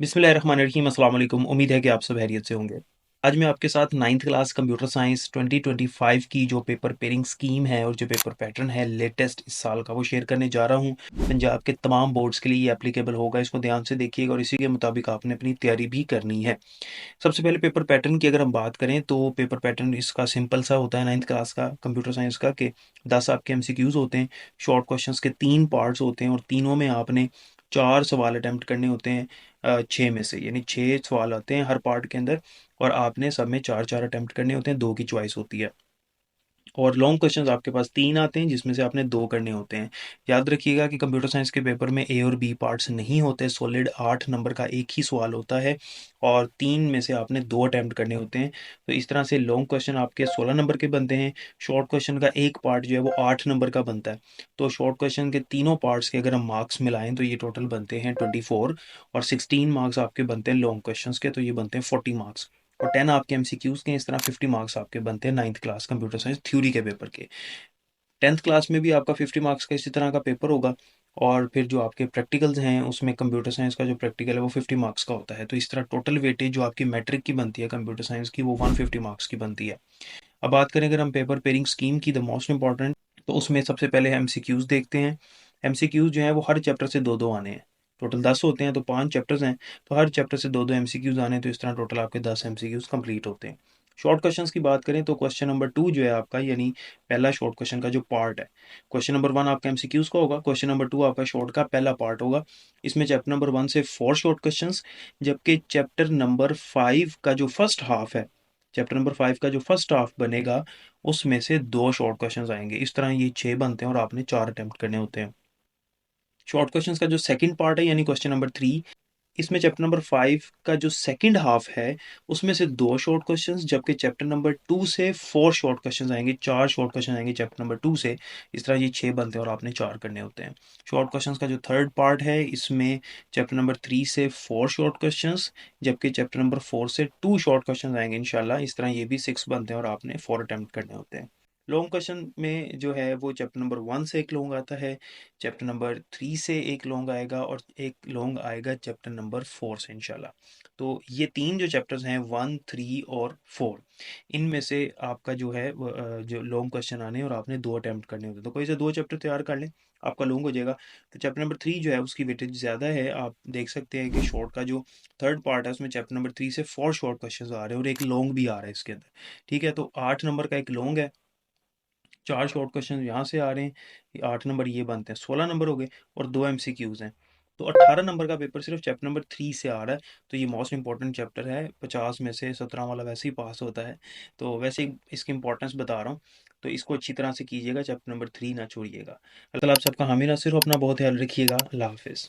बिस्मिल्लाहिर्रहमानिर्रहीम अस्सलाम वालेकुम। उम्मीद है कि आप सब खैरियत से होंगे। आज मैं आपके साथ 9th क्लास कंप्यूटर साइंस 2025 की जो पेपर पेयरिंग स्कीम है और जो पेपर पैटर्न है लेटेस्ट इस साल का वो शेयर करने जा रहा हूँ। पंजाब के तमाम बोर्ड्स के लिए ये एप्लीकेबल होगा, इसको ध्यान से देखिएगा और इसी के मुताबिक आपने अपनी तैयारी भी करनी है। सबसे पहले पेपर पैटर्न की अगर हम बात करें तो पेपर पैटर्न इसका सिंपल सा होता है 9th क्लास का कंप्यूटर साइंस का कि 10 आपके एमसीक्यूज़ होते हैं, शॉर्ट क्वेश्चंस के 3 पार्ट्स होते हैं और तीनों में आपने 4 सवाल अटेम्प्ट करने होते हैं 6 में से, यानी 6 सवाल आते हैं हर पार्ट के अंदर और आपने सब में 4-4 अटेम्प्ट करने होते हैं, 2 की चॉइस होती है। और लॉन्ग क्वेश्चंस आपके पास 3 आते हैं जिसमें से आपने 2 करने होते हैं। याद रखिएगा कि कंप्यूटर साइंस के पेपर में ए और बी पार्ट्स नहीं होते, सॉलिड 8 नंबर का एक ही सवाल होता है और 3 में से आपने 2 अटेम्प्ट करने होते हैं। तो इस तरह से लॉन्ग क्वेश्चन आपके 16 नंबर के बनते हैं, शॉर्ट क्वेश्चन का एक पार्ट जो है वो 8 नंबर का बनता है। तो शॉर्ट क्वेश्चन के तीनों पार्ट्स के अगर हम मार्क्स मिलाएं तो ये टोटल बनते हैं 24 और 16 मार्क्स आपके बनते हैं लॉन्ग क्वेश्चंस के, तो ये बनते हैं 40 मार्क्स। और 10 आपके एमसीक्यूज के, इस तरह 50 मार्क्स आपके बनते हैं 9th class computer science theory के पेपर के। 10th क्लास में भी आपका 50 मार्क्स का इसी तरह का पेपर होगा और फिर जो आपके प्रैक्टिकल्स हैं उसमें कंप्यूटर साइंस का जो प्रैक्टिकल है वो 50 मार्क्स का होता है। तो इस तरह टोटल वेटेज जो आपकी मैट्रिक की बनती है कंप्यूटर साइंस की वो 150 मार्क्स की बनती है। अब बात करें अगर हम पेपर पेयरिंग स्कीम की, द मोस्ट इंपॉर्टेंट, तो उसमें सबसे पहले एमसीक्यूज देखते हैं। एमसीक्यूज जो है वो हर चैप्टर से दो दो आने हैं। टोटल 10 होते हैं तो 5 चैप्टर्स हैं, तो हर चैप्टर से दो दो एमसीक्यूज आने हैं, तो इस तरह टोटल आपके 10 एमसीक्यूज कंप्लीट होते हैं। शॉर्ट क्वेश्चंस की बात करें तो क्वेश्चन नंबर 2 जो है आपका, यानी पहला शॉर्ट क्वेश्चन का जो पार्ट है, क्वेश्चन नंबर 1 आपका एमसीक्यूज का होगा, क्वेश्चन नंबर 2 आपका शॉर्ट का पहला पार्ट होगा। इसमें चैप्टर नंबर 1 से 4 शॉर्ट क्वेश्चंस, जबकि चैप्टर नंबर 5 का जो फर्स्ट हाफ है, चैप्टर नंबर 5 का जो फर्स्ट हाफ बनेगा उसमें से 2 शॉर्ट क्वेश्चंस आएंगे। इस तरह ये 6 बनते हैं और आपने 4 अटेम्प्ट करने होते हैं। शॉर्ट क्वेश्चंस का जो सेकंड पार्ट है यानी क्वेश्चन नंबर 3, इसमें चैप्टर नंबर 5 का जो सेकंड हाफ है उसमें से 2 शॉर्ट क्वेश्चंस, जबकि चैप्टर नंबर 2 से 4 शॉर्ट क्वेश्चंस आएंगे, 4 शॉर्ट क्वेश्चन आएंगे चैप्टर नंबर 2 से। इस तरह ये 6 बनते हैं और आपने 4 करने होते हैं। शॉर्ट क्वेश्चंस का जो थर्ड पार्ट है इसमें चैप्टर नंबर 3 से 4 शॉर्ट क्वेश्चंस, जबकि चैप्टर नंबर 4 से 2 शॉर्ट क्वेश्चंस आएंगे इंशाल्लाह। इस तरह ये भी 6 बनते हैं और आपने 4 अटेम्प्ट करने होते हैं। लॉन्ग क्वेश्चन में जो है वो चैप्टर नंबर 1 से एक लॉन्ग आता है, चैप्टर नंबर 3 से एक लॉन्ग आएगा और एक लॉन्ग आएगा चैप्टर नंबर 4 से इंशाल्लाह। तो ये 3 जो चैप्टर्स हैं 1, 3 और 4, इनमें से आपका जो है जो लॉन्ग क्वेश्चन आने हैं और आपने 2 अटेम्प्ट करने होते हैं। तो कोई से 2 चैप्टर तैयार कर लें, आपका लॉन्ग हो जाएगा। तो चैप्टर नंबर 3 जो है उसकी वेटेज ज़्यादा है, आप देख सकते हैं कि शॉर्ट का जो थर्ड पार्ट है उसमें चैप्टर नंबर 3 से 4 शॉर्ट क्वेश्चंस आ रहे हैं और एक लॉन्ग भी आ रहा है इसके अंदर। ठीक है, तो 8 नंबर का एक लॉन्ग है, 4 शॉर्ट क्वेश्चन यहाँ से आ रहे हैं, 8 नंबर ये बनते हैं, 16 नंबर हो गए और 2 एमसीक्यूज हैं। तो 18 नंबर का पेपर सिर्फ चैप्टर नंबर 3 से आ रहा है। तो ये मोस्ट इंपॉर्टेंट चैप्टर है, 50 में से 17 वाला वैसे ही पास होता है। तो वैसे ही इसकी इंपॉर्टेंस बता रहा हूँ, तो इसको अच्छी तरह से कीजिएगा, चैप्टर नंबर 3 ना छोड़िएगा। अल्लाह ताला आप सबका हामी नासिर हो, अपना बहुत ख्याल रखिएगा। अल्लाह हाफिज़।